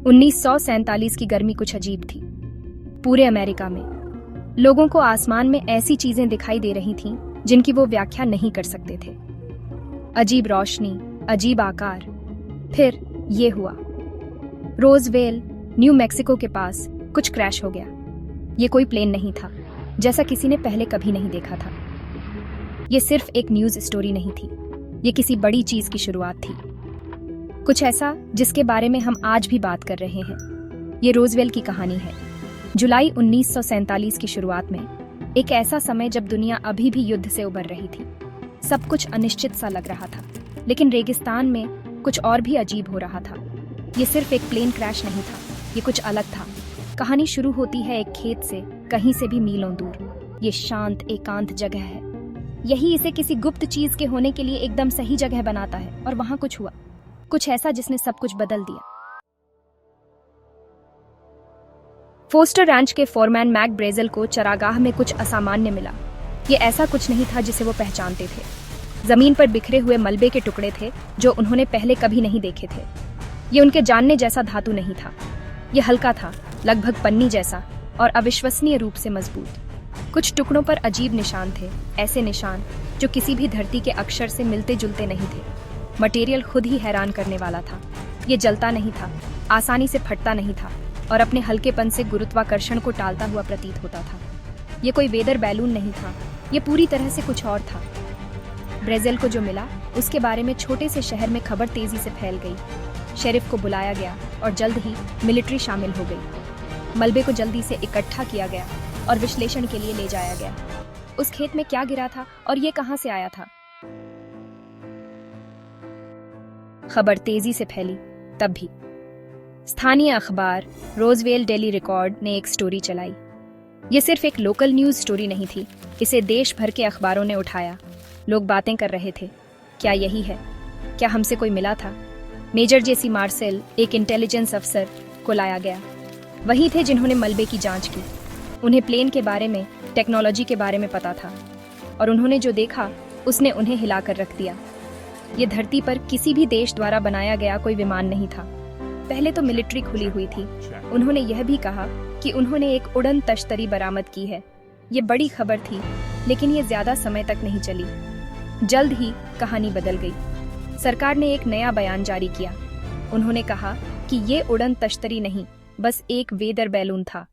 1947 की गर्मी कुछ अजीब थी। पूरे अमेरिका में लोगों को आसमान में ऐसी चीजें दिखाई दे रही थीं जिनकी वो व्याख्या नहीं कर सकते थे। अजीब रोशनी, अजीब आकार। फिर ये हुआ। रोजवेल, न्यू मैक्सिको के पास कुछ क्रैश हो गया। ये कोई प्लेन नहीं था जैसा किसी ने पहले कभी नहीं देखा था। ये सिर्फ एक न्यूज स्टोरी नहीं थी, ये किसी बड़ी चीज की शुरुआत थी। कुछ ऐसा जिसके बारे में हम आज भी बात कर रहे हैं। ये रोजवेल की कहानी है। जुलाई 1947 की शुरुआत में, एक ऐसा समय जब दुनिया अभी भी युद्ध से उबर रही थी। सब कुछ अनिश्चित सा लग रहा था, लेकिन रेगिस्तान में कुछ और भी अजीब हो रहा था। ये सिर्फ एक प्लेन क्रैश नहीं था, ये कुछ अलग था। कहानी शुरू होती है एक खेत से, कहीं से भी मीलों दूर। ये शांत एकांत जगह है। यही इसे किसी गुप्त चीज के होने के लिए एकदम सही जगह बनाता है। और वहां कुछ हुआ, कुछ ऐसा जिसने सब कुछ बदल दिया। फोस्टर रैंच के फोरमैन मैक ब्रेजल को चरागाह में कुछ असामान्य मिला। ये ऐसा कुछ नहीं था जिसे वो पहचानते थे। जमीन पर बिखरे हुए मलबे के टुकड़े थे जो उन्होंने पहले कभी नहीं देखे थे। ये उनके जानने जैसा धातु नहीं था। ये हल्का था, लगभग पन्नी जैसा, और अविश्वसनीय रूप से मजबूत। कुछ टुकड़ों पर अजीब निशान थे, ऐसे निशान जो किसी भी धरती के अक्षर से मिलते जुलते नहीं थे। मटेरियल खुद ही हैरान करने वाला था। ये जलता नहीं था, आसानी से फटता नहीं था, और अपने हल्केपन से गुरुत्वाकर्षण को टालता हुआ प्रतीत होता था। ये कोई वेदर बैलून नहीं था, ये पूरी तरह से कुछ और था। ब्रेजेल को जो मिला उसके बारे में छोटे से शहर में खबर तेजी से फैल गई। शेरिफ को बुलाया गया और जल्द ही मिलिट्री शामिल हो गई। मलबे को जल्दी से इकट्ठा किया गया और विश्लेषण के लिए ले जाया गया। उस खेत में क्या गिरा था और ये कहां से आया था? खबर तेजी से फैली। तब भी स्थानीय अखबार रोजवेल डेली रिकॉर्ड ने एक स्टोरी चलाई। ये सिर्फ एक लोकल न्यूज स्टोरी नहीं थी, इसे देश भर के अखबारों ने उठाया। लोग बातें कर रहे थे, क्या यही है? क्या हमसे कोई मिला था? मेजर जेसी मार्सेल, एक इंटेलिजेंस अफसर, को लाया गया। वही थे जिन्होंने मलबे की जांच की। उन्हें प्लेन के बारे में, टेक्नोलॉजी के बारे में पता था, और उन्होंने जो देखा उसने उन्हें हिलाकर रख दिया। ये धरती पर किसी भी देश द्वारा बनाया गया कोई विमान नहीं था। पहले तो मिलिट्री खुली हुई थी। उन्होंने यह भी कहा कि उन्होंने एक उड़न तश्तरी बरामद की है। ये बड़ी खबर थी, लेकिन ये ज्यादा समय तक नहीं चली। जल्द ही कहानी बदल गई। सरकार ने एक नया बयान जारी किया। उन्होंने कहा कि ये उड़न तश्तरी नहीं, बस एक वेदर बैलून था।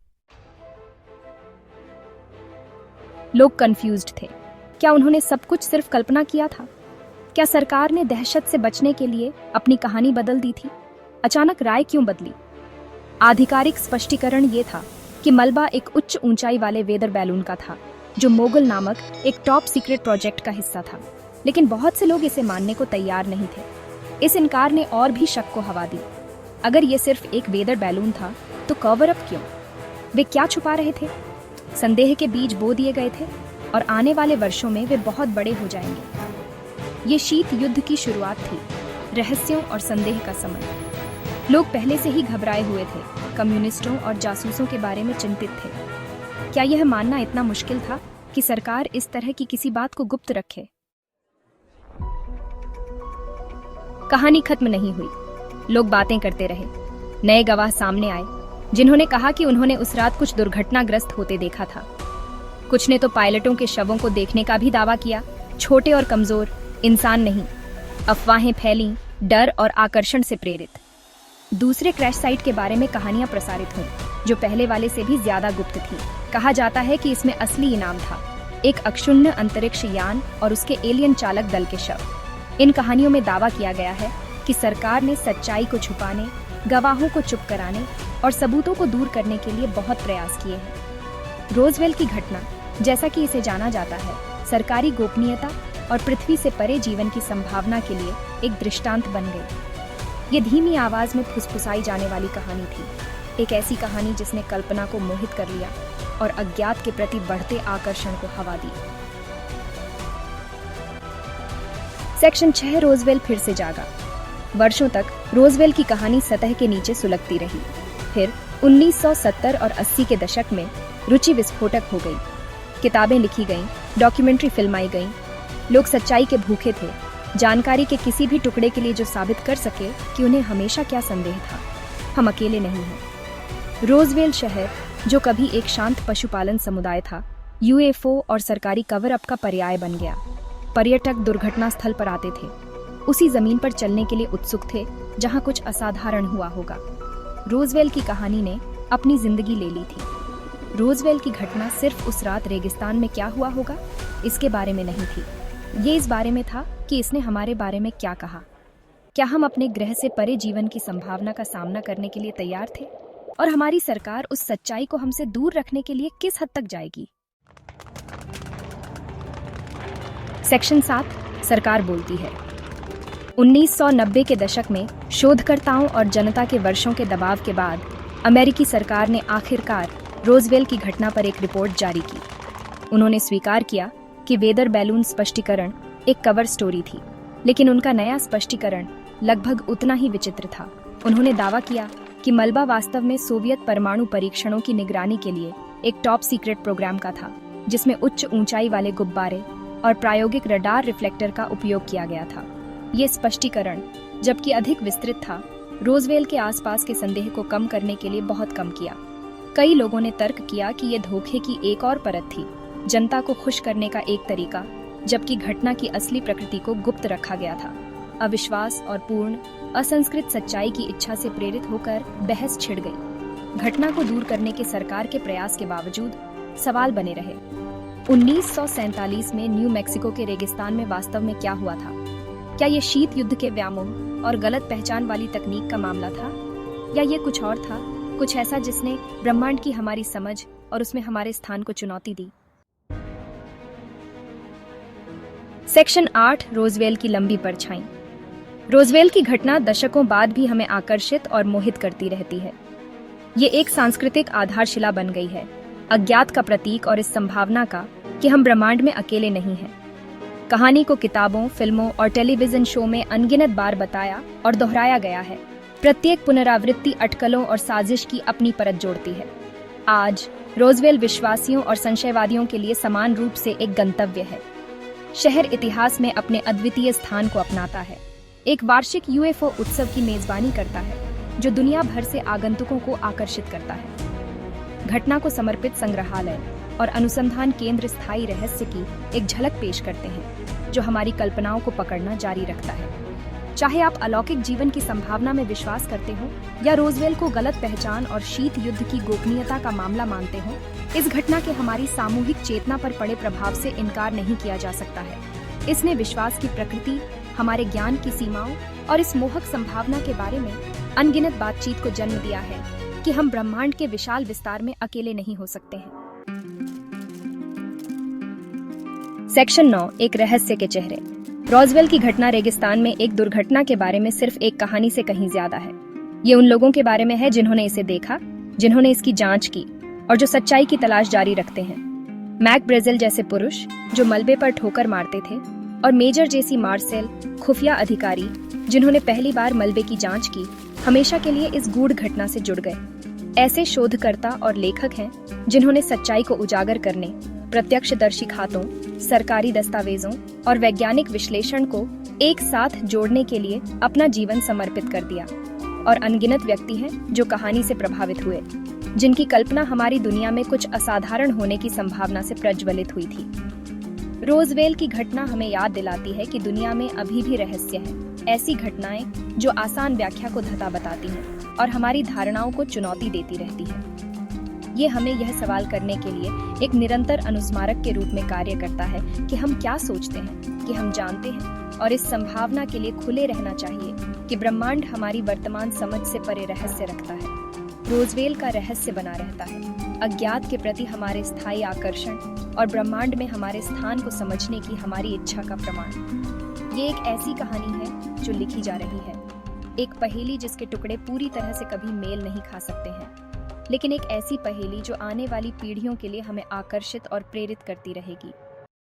लोग कंफ्यूज्ड थे। क्या उन्होंने सब कुछ सिर्फ कल्पना किया था? क्या सरकार ने दहशत से बचने के लिए अपनी कहानी बदल दी थी? अचानक राय क्यों बदली? आधिकारिक स्पष्टीकरण ये था कि मलबा एक उच्च ऊंचाई वाले वेदर बैलून का था, जो मोगल नामक एक टॉप सीक्रेट प्रोजेक्ट का हिस्सा था। लेकिन बहुत से लोग इसे मानने को तैयार नहीं थे। इस इनकार ने और भी शक को हवा दी। अगर ये सिर्फ एक वेदर बैलून था तो कवर अप क्यों? वे क्या छुपा रहे थे? संदेह के बीज बो दिए गए थे, और आने वाले वर्षों में वे बहुत बड़े हो जाएंगे। ये शीत युद्ध की शुरुआत थी, रहस्यों और संदेह का समय। लोग पहले से ही घबराए हुए थे, कम्युनिस्टों और जासूसों के बारे में चिंतित थे। क्या यह मानना इतना मुश्किल था कि सरकार इस तरह की किसी बात को गुप्त रखे? कहानी खत्म नहीं हुई। लोग बातें करते रहे। नए गवाह सामने आए, जिन्होंने कहा कि उन्होंने उस रात कुछ दुर्घटनाग्रस्त होते देखा था। कुछ ने तो पायलटों के शवों को देखने का भी दावा किया। छोटे और कमजोर, इंसान नहीं। अफवाहें फैलीं, डर और आकर्षण से प्रेरित। दूसरे क्रैश साइट के बारे में कहानियां प्रसारित हुईं, जो पहले वाले से भी ज्यादा गुप्त थी। कहा जाता है कि इसमें असली इनाम था, एक अक्षुण्ण अंतरिक्ष यान और उसके एलियन चालक दल के शव। इन कहानियों में दावा किया गया है कि सरकार ने सच्चाई को छुपाने, गवाहों को चुप कराने और सबूतों को दूर करने के लिए बहुत प्रयास किए हैं। रोजवेल की घटना, जैसा कि इसे जाना जाता है, सरकारी गोपनीयता और पृथ्वी से परे जीवन की संभावना के लिए एक दृष्टांत बन गई। ये धीमी आवाज में फुसफुसाई जाने वाली कहानी थी, एक ऐसी कहानी जिसने कल्पना को मोहित कर लिया और अज्ञात के प्रति बढ़ते आकर्षण को हवा दी। सेक्शन 6, रोजवेल फिर से जागा। वर्षों तक रोजवेल की कहानी सतह के नीचे सुलगती रही। फिर 1970 और 80 के दशक में रुचि विस्फोटक हो गई। किताबें लिखी गईं, डॉक्यूमेंट्री फिल्माई गईं। लोग सच्चाई के भूखे थे, जानकारी के किसी भी टुकड़े के लिए जो साबित कर सके कि उन्हें हमेशा क्या संदेह था। हम अकेले नहीं हैं। रोजवेल शहर, जो कभी एक शांत पशुपालन समुदाय था, यूएफओ और सरकारी कवर अप का पर्याय बन गया। पर्यटक दुर्घटना स्थल पर आते थे, उसी जमीन पर चलने के लिए उत्सुक थे जहां कुछ असाधारण हुआ होगा। रोजवेल की कहानी ने अपनी जिंदगी ले ली थी। रोजवेल की घटना सिर्फ उस रात रेगिस्तान में क्या हुआ होगा, इसके बारे में नहीं थी। ये इस बारे में था कि इसने हमारे बारे में क्या कहा। क्या हम अपने ग्रह से परे जीवन की संभावना का सामना करने के लिए तैयार थे, और हमारी सरकार उस सच्चाई को हमसे दूर रखने के लिए किस हद तक जाएगी। सेक्शन 7, सरकार बोलती है। 1990 के दशक में शोधकर्ताओं और जनता के वर्षों के दबाव के बाद अमेरिकी सरकार ने आखिरकार रोजवेल की घटना पर एक रिपोर्ट जारी की। उन्होंने स्वीकार किया कि वेदर बैलून स्पष्टीकरण एक कवर स्टोरी थी, लेकिन उनका नया स्पष्टीकरण लगभग उतना ही विचित्र था। उन्होंने दावा किया कि मलबा वास्तव में सोवियत परमाणु परीक्षणों की निगरानी के लिए एक टॉप सीक्रेट प्रोग्राम का था, जिसमें उच्च ऊंचाई वाले गुब्बारे और प्रायोगिक रडार रिफ्लेक्टर का उपयोग किया गया था। ये स्पष्टीकरण, जबकि अधिक विस्तृत था, रोजवेल के आसपास के संदेह को कम करने के लिए बहुत कम किया। कई लोगों ने तर्क किया कि ये धोखे की एक और परत थी, जनता को खुश करने का एक तरीका, जबकि घटना की असली प्रकृति को गुप्त रखा गया था। अविश्वास और पूर्ण असंस्कृत सच्चाई की इच्छा से प्रेरित होकर बहस छिड़ गई। घटना को दूर करने के सरकार के प्रयास के बावजूद सवाल बने रहे। 1947 में न्यू मैक्सिको के रेगिस्तान में वास्तव में क्या हुआ था? क्या ये शीत युद्ध के व्यामोह और गलत पहचान वाली तकनीक का मामला था, या ये कुछ और था, कुछ ऐसा जिसने ब्रह्मांड की हमारी समझ और उसमें हमारे स्थान को चुनौती दी? सेक्शन 8, रोजवेल की लंबी परछाई। रोजवेल की घटना दशकों बाद भी हमें आकर्षित और मोहित करती रहती है। ये एक सांस्कृतिक आधारशिला बन गई है, अज्ञात का प्रतीक और इस संभावना का कि हम ब्रह्मांड में अकेले नहीं हैं। कहानी को किताबों, फिल्मों और टेलीविजन शो में अनगिनत बार बताया और दोहराया गया है। प्रत्येक पुनरावृत्ति अटकलों और साजिश की अपनी परत जोड़ती है। आज रोजवेल विश्वासियों और संशयवादियों के लिए समान रूप से एक गंतव्य है। शहर इतिहास में अपने अद्वितीय स्थान को अपनाता है, एक वार्षिक यूएफओ उत्सव की मेजबानी करता है, जो दुनिया भर से आगंतुकों को आकर्षित करता है। घटना को समर्पित संग्रहालय और अनुसंधान केंद्र स्थायी रहस्य की एक झलक पेश करते हैं, जो हमारी कल्पनाओं को पकड़ना जारी रखता है। चाहे आप अलौकिक जीवन की संभावना में विश्वास करते हो या रोजवेल को गलत पहचान और शीत युद्ध की गोपनीयता का मामला मानते हो, इस घटना के हमारी सामूहिक चेतना पर पड़े प्रभाव से इनकार नहीं किया जा सकता है। इसने विश्वास की प्रकृति, हमारे ज्ञान की सीमाओं और इस मोहक संभावना के बारे में अनगिनत बातचीत को जन्म दिया है कि हम ब्रह्मांड के विशाल विस्तार में अकेले नहीं हो सकते हैं। सेक्शन 9, एक रहस्य के चेहरे। रोजवेल की घटना रेगिस्तान में एक दुर्घटना के बारे में सिर्फ एक कहानी से कहीं ज्यादा है। ये उन लोगों के बारे में है जिन्होंने इसे देखा, जिन्होंने इसकी जांच की और जो सच्चाई की तलाश जारी रखते हैं। मैक ब्रेजेल जैसे पुरुष जो मलबे पर ठोकर मारते थे, और मेजर जेसी मार्सेल, खुफिया अधिकारी जिन्होंने पहली बार मलबे की जांच की, हमेशा के लिए इस गूढ़ घटना से जुड़ गए। ऐसे शोधकर्ता और लेखक हैं जिन्होंने सच्चाई को उजागर करने, प्रत्यक्षदर्शी खातों, सरकारी दस्तावेजों और वैज्ञानिक विश्लेषण को एक साथ जोड़ने के लिए अपना जीवन समर्पित कर दिया। और अनगिनत व्यक्ति हैं जो कहानी से प्रभावित हुए, जिनकी कल्पना हमारी दुनिया में कुछ असाधारण होने की संभावना से प्रज्वलित हुई थी। रोजवेल की घटना हमें याद दिलाती है कि दुनिया में अभी भी रहस्य है, ऐसी घटनाएं जो आसान व्याख्या को धता बताती हैं और हमारी धारणाओं को चुनौती देती रहती है। ये हमें यह सवाल करने के लिए एक निरंतर अनुस्मारक के रूप में कार्य करता है कि हम क्या सोचते हैं, कि हम जानते हैं, और इस संभावना के लिए खुले रहना चाहिए कि ब्रह्मांड हमारी वर्तमान समझ से परे रहस्य रखता है। रोजवेल का रहस्य बना रहता है, अज्ञात के प्रति हमारे स्थायी आकर्षण और ब्रह्मांड में हमारे स्थान को समझने की हमारी इच्छा का प्रमाण। ये एक ऐसी कहानी है जो लिखी जा रही है, एक पहेली जिसके टुकड़े पूरी तरह से कभी मेल नहीं खा सकते हैं, लेकिन एक ऐसी पहेली जो आने वाली पीढ़ियों के लिए हमें आकर्षित और प्रेरित करती रहेगी।